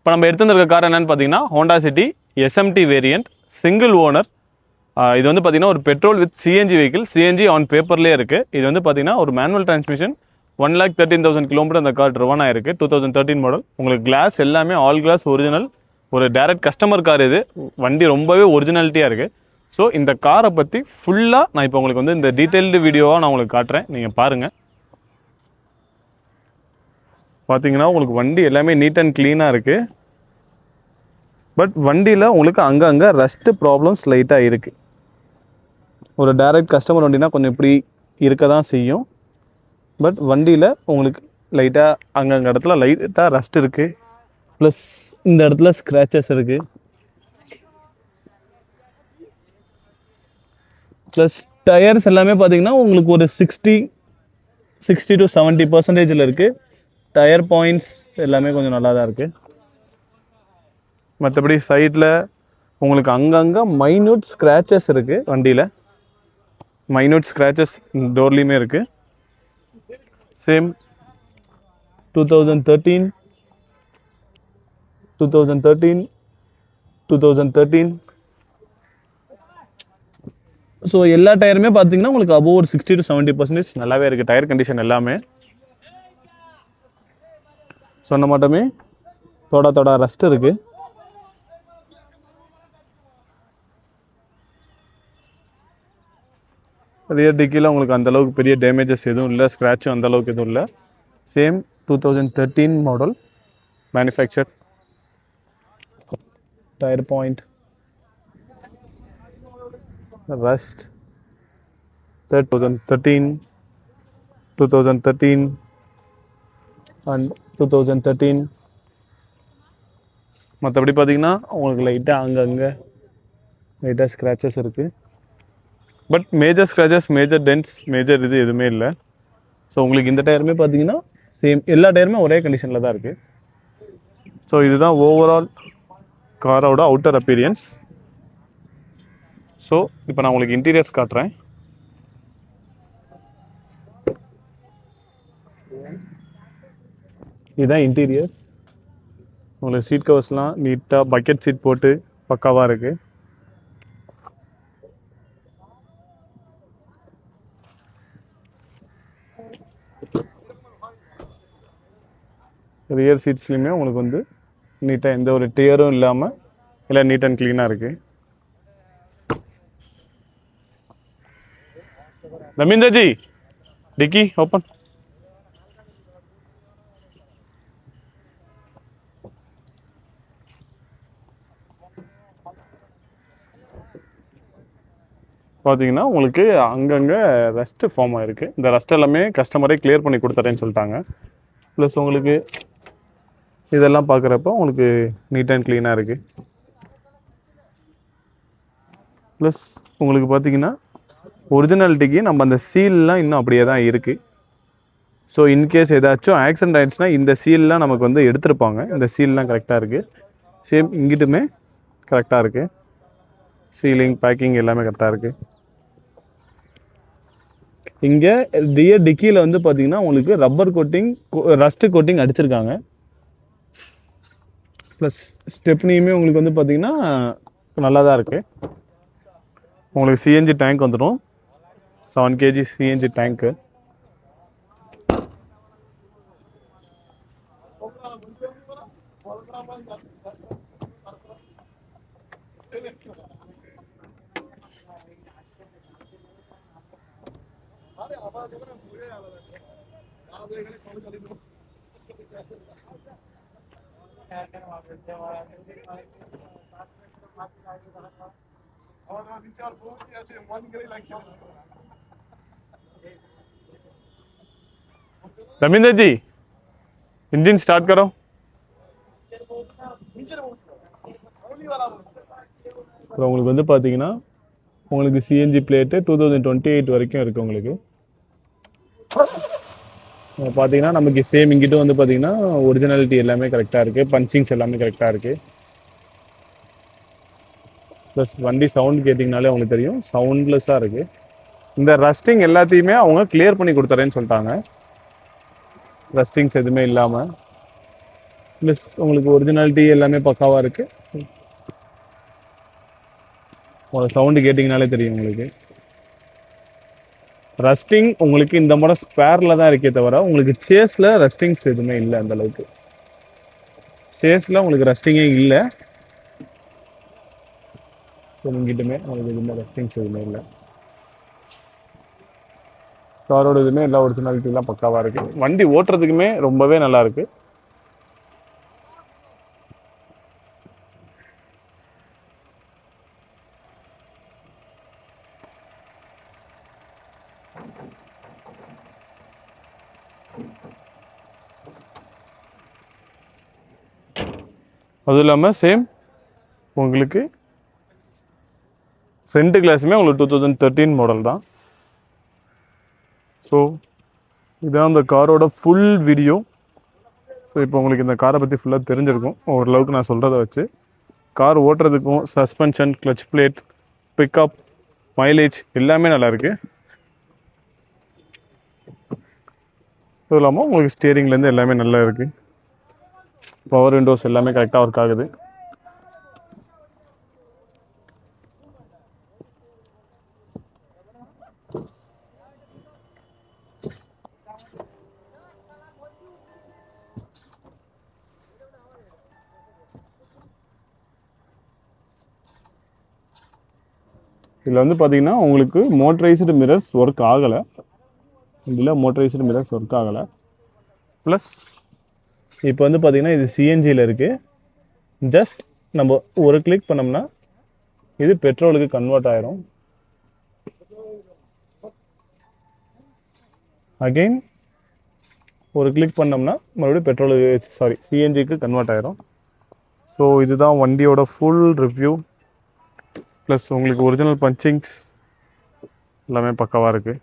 இப்போ நம்ம எடுத்துருக்க கார் என்னென்னு பார்த்தீங்கன்னா Honda City SMT variant single owner. இது வந்து பார்த்தீங்கன்னா ஒரு petrol with CNG vehicle. CNG on பேப்பர்லேயே இருக்குது. இது வந்து பார்த்தீங்கன்னா ஒரு மேனுவல் டிரான்ஸ்மிஷன். 1,13,000 கிலோமீட்டர் அந்த கார் ட்ரிவன் ஆயிருக்கு. 2013 மாடல். உங்களுக்கு கிளாஸ் எல்லாமே ஆல் கிளாஸ் ஒரிஜினல். ஒரு டைரக்ட் கஸ்டமர் கார் இது. வண்டி ரொம்பவே ஒரிஜினாலிட்டியாக இருக்குது. ஸோ இந்த காரை பற்றி ஃபுல்லாக நான் இப்போ உங்களுக்கு வந்து இந்த டீட்டெயில்டு வீடியோவாக நான் உங்களுக்கு காட்டுறேன். நீங்கள் பாருங்கள். பார்த்தீங்கன்னா உங்களுக்கு வண்டி எல்லாமே நீட் அண்ட் க்ளீனாக இருக்குது. பட் வண்டியில் உங்களுக்கு அங்கங்கே ரஸ்ட்டு ப்ராப்ளம்ஸ் லைட்டாக இருக்குது. ஒரு டைரக்ட் கஸ்டமர் வண்டினா கொஞ்சம் இப்படி இருக்க தான் செய்யும். பட் வண்டியில் உங்களுக்கு லைட்டாக அங்கங்கே இடத்துல லைட்டாக ரஸ்ட் இருக்குது. ப்ளஸ் இந்த இடத்துல ஸ்க்ராச்சஸ் இருக்குது. ப்ளஸ் டயர்ஸ் எல்லாமே பார்த்தீங்கன்னா உங்களுக்கு ஒரு 60 to 70% இருக்குது. டயர் பாயிண்ட்ஸ் எல்லாமே கொஞ்சம் நல்லா தான் இருக்குது. மற்றபடி சைடில் உங்களுக்கு அங்கங்கே மைன்யூட் ஸ்க்ராச்சஸ் இருக்குது. வண்டியில் மைன்யூட் ஸ்க்ராச்சஸ் டோர்லேயுமே இருக்குது. சேம் 2013. ஸோ எல்லா டயருமே பார்த்தீங்கன்னா உங்களுக்கு அபோவ் ஒரு 60 to 70% நல்லாவே இருக்குது. டயர் கண்டிஷன் எல்லாமே சொன்ன மாட்டோமே தோட ரஸ்ட் இருக்குது. ரியர் டிக்கியில் உங்களுக்கு அந்தளவுக்கு பெரிய டேமேஜஸ் எதுவும் இல்லை. ஸ்க்ராட்சும் அந்தளவுக்கு எதுவும் இல்லை. Same 2013 model manufacture. Tyre point rust 2013 and 2013. மற்றபடி பார்த்தீங்கன்னா உங்களுக்கு லைட்டாக அங்கங்கே லைட்டாக ஸ்க்ராச்சஸ் இருக்குது. But major scratches, major dents, major இது எதுவுமே இல்லை. ஸோ உங்களுக்கு இந்த டயருமே பார்த்தீங்கன்னா சேம் எல்லா டயருமே ஒரே கண்டிஷனில் தான் இருக்குது. ஸோ இதுதான் ஓவரால் காரோட அவுட்டர் அப்பீரியன்ஸ். ஸோ இப்போ நான் உங்களுக்கு இன்டீரியர்ஸ் காட்டுறேன். இதுதான் இன்டீரியர்ஸ். உங்களுக்கு சீட் கவர்ஸ்லாம் நீட்டாக பக்கெட் சீட் போட்டு பக்காவாக இருக்குது. ரியர் சீட்ஸ்லையுமே உங்களுக்கு வந்து நீட்டாக எந்த ஒரு டியரும் இல்லாமல் எல்லாம் நீட் அண்ட் க்ளீனாக இருக்குது. ரமீந்தர் ஜி டிக்கி ஓப்பன். பார்த்தீங்கன்னா உங்களுக்கு அங்கங்கே ரஸ்ட்டு ஃபார்ம் ஆகிருக்கு. இந்த ரஸ்ட் எல்லாமே கஸ்டமரே கிளியர் பண்ணி கொடுத்துறேன்னு சொல்லிட்டாங்க. ப்ளஸ் உங்களுக்கு இதெல்லாம் பார்க்குறப்ப உங்களுக்கு நீட் அண்ட் க்ளீனாக இருக்குது. ப்ளஸ் உங்களுக்கு பார்த்தீங்கன்னா ஒரிஜினாலிட்டிக்கு நம்ம அந்த சீல்லாம் இன்னும் அப்படியே தான் இருக்குது. ஸோ இன்கேஸ் ஏதாச்சும் ஆக்சிடென்ட் ஆகிடுச்சுன்னா இந்த சீல்லாம் நமக்கு வந்து எடுத்துருப்பாங்க. இந்த சீல்லாம் கரெக்டாக இருக்குது. சேம் இங்கிட்டுமே கரெக்டாக இருக்குது. சீலிங் பேக்கிங் எல்லாமே கரெக்டாக இருக்குது. இங்கே ரியர் டிக்கியில் வந்து பார்த்தீங்கன்னா உங்களுக்கு ரப்பர் கோட்டிங், ரஸ்ட்டு கோட்டிங் அடிச்சிருக்காங்க. ப்ளஸ் ஸ்டெப்னியுமே உங்களுக்கு வந்து பார்த்தீங்கன்னா நல்லா தான் இருக்குது. உங்களுக்கு CNG டேங்க் வந்துடும். 7 kg CNG டேங்க்கு. रविंदर जी इंजन स्टार्ट करो. உங்களுக்கு வந்து பாத்தீங்கன்னா உங்களுக்கு CNG பிளேட் 2028 வரைக்கும் இருக்கு. உங்களுக்கு பாத்தீங்கன்னா நமக்கு சேம் இங்கிட்ட வந்து பாத்தீங்கன்னா ஒரிஜினாலிட்டி எல்லாமே கரெக்டா இருக்கு. பஞ்சிங்ஸ் எல்லாமே கரெக்டா இருக்கு. ப்ளஸ் வண்டி சவுண்ட் கேட்டிங்கனாலே அவங்களுக்கு தெரியும் சவுண்ட்லெஸ்ஸாக இருக்குது. இந்த ரஸ்டிங் எல்லாத்தையுமே அவங்க கிளியர் பண்ணி கொடுத்துறேன்னு சொல்லிட்டாங்க. ரஸ்டிங்ஸ் எதுவுமே இல்லாமல் ப்ளஸ் உங்களுக்கு ஒரிஜினாலிட்டி எல்லாமே பக்காவாக இருக்குது. உங்களுக்கு சவுண்டு கேட்டிங்கனாலே தெரியும் உங்களுக்கு. ரஸ்டிங் உங்களுக்கு இந்த மாடல் ஸ்பேரில் தான் இருக்கே தவிர உங்களுக்கு சேஸில் ரஸ்டிங்ஸ் எதுவுமே இல்லை. அந்தளவுக்கு சேஸில் உங்களுக்கு ரஸ்டிங்கே இல்லை. உங்ககிட்டமே உங்களுக்கு எதுவுமே ரஸ்டிங்ஸ் எதுவுமே இல்லை. காரோட இதுவுமே எல்லா ஒரிஜினாலிட்டிலாம் பக்காவாக இருக்குது. வண்டி ஓட்டுறதுக்குமே ரொம்பவே நல்லாயிருக்கு. அதுவும் இல்லாமல் சேம் உங்களுக்கு ஃப்ரண்ட் கிளாஸுமே உங்களுக்கு 2013 மாடல் தான். ஸோ இதான் அந்த காரோட ஃபுல் வீடியோ. ஸோ இப்போ உங்களுக்கு இந்த காரை பற்றி ஃபுல்லாக தெரிஞ்சிருக்கும் ஓரளவுக்கு நான் சொல்கிறத வச்சு. கார் ஓட்டுறதுக்கும் suspension, clutch plate, pickup, mileage எல்லாமே நல்லாயிருக்கு. அதுவும் இல்லாமல் உங்களுக்கு ஸ்டியரிங்லேருந்து எல்லாமே நல்லா இருக்குது. பவர் விண்டோஸ் எல்லாமே கரெக்டாக ஒர்க் ஆகுது. இதில் வந்து பார்த்தீங்கன்னா உங்களுக்கு மோட்டரைஸ்டு மிரர்ஸ் ஒர்க் ஆகலை. இதில் மோட்டரைஸ்டு மிரர்ஸ் ஒர்க் ஆகலை. ப்ளஸ் இப்போ வந்து பார்த்தீங்கன்னா இது சிஎன்ஜியில் இருக்குது. ஜஸ்ட் நம்ம ஒரு கிளிக் பண்ணோம்னா இது பெட்ரோலுக்கு கன்வெர்ட் ஆயிரும். அகெயின் ஒரு கிளிக் பண்ணோம்னா மறுபடியும் பெட்ரோலுக்கு சிஎன்ஜிக்கு கன்வெர்ட் ஆயிரும். ஸோ இதுதான் வண்டியோட ஃபுல் ரிவ்யூ. ப்ளஸ் உங்களுக்கு ஒரிஜினல் பஞ்சிங்ஸ் எல்லாமே பக்காவாக இருக்குது.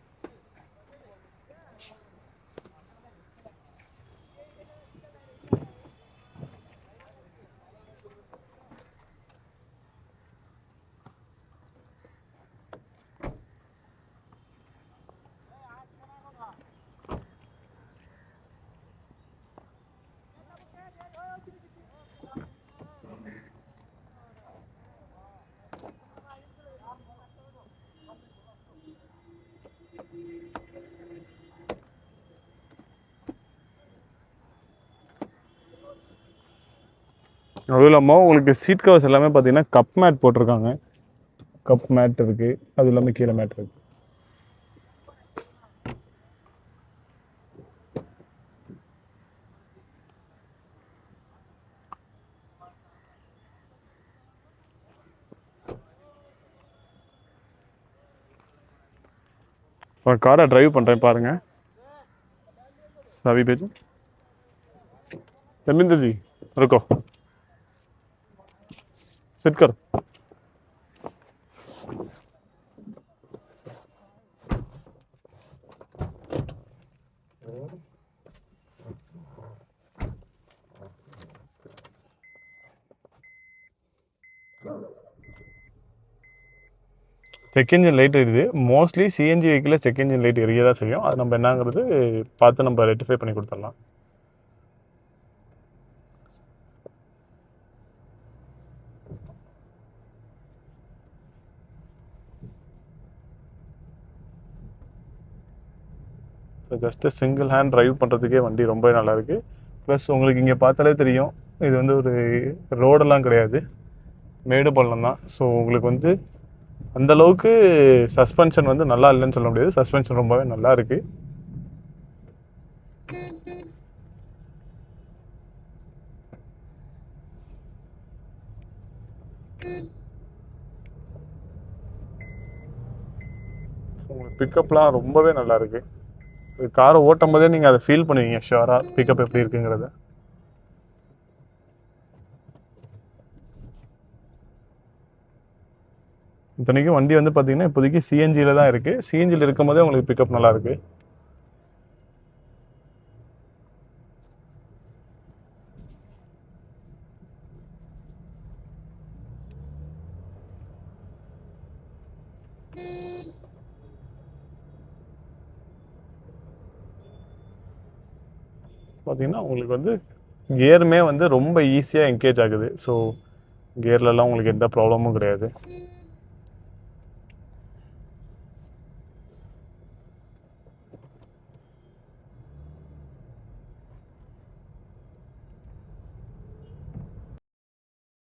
அதுவும் இல்லாமல் உங்களுக்கு சீட் கவர்ஸ் எல்லாமே பார்த்தீங்கன்னா கப் மேட் போட்டிருக்காங்க. கப் மேட் இருக்குது. அதுவும் இல்லாமல் கீழே மேட் இருக்குது. காரை ட்ரைவ் பண்ணுறேன் பாருங்கள். சாவி பேஜ் रविंद्र जी रुको सिट कर। செக் இன்ஜின் லைட் இருக்குது. மோஸ்ட்லி சிஎன்ஜி வெஹிக்கிளில் செக் இன்ஜின் லைட் எரிய தான் செய்யும். அது நம்ம என்னங்கிறது பார்த்து நம்ம ரெக்டிஃபை பண்ணி கொடுத்துடலாம். So just single hand drive பண்ணுறதுக்கே வண்டி ரொம்ப நல்லாயிருக்கு. ப்ளஸ் உங்களுக்கு இங்கே பார்த்தாலே தெரியும் இது வந்து ஒரு ரோடெல்லாம் கிடையாது, மேடு பள்ளம் தான். ஸோ உங்களுக்கு வந்து அந்தளவுக்கு சஸ்பென்ஷன் வந்து நல்லா இல்லைன்னு சொல்ல முடியாது. சஸ்பென்ஷன் ரொம்பவே நல்லா இருக்குது. உங்களுக்கு பிக்கப்லாம் ரொம்பவே நல்லா இருக்குது. காரை ஓட்டும் போதே நீங்கள் அதை ஃபீல் பண்ணுவீங்க ஷுவராக பிக்கப் எப்படி இருக்குங்கிறத. இத்தனைக்கும் வண்டி வந்து பார்த்தீங்கன்னா இப்போதைக்கு சிஎன்ஜியில் தான் இருக்குது. சிஎன்ஜியில் இருக்கும் போதே உங்களுக்கு பிக்கப் நல்லாயிருக்கு. பார்த்தீங்கன்னா உங்களுக்கு வந்து கியருமே வந்து ரொம்ப ஈஸியாக என்கேஜ் ஆகுது. ஸோ கியர்லலாம் உங்களுக்கு எந்த ப்ராப்ளமும் கிடையாது.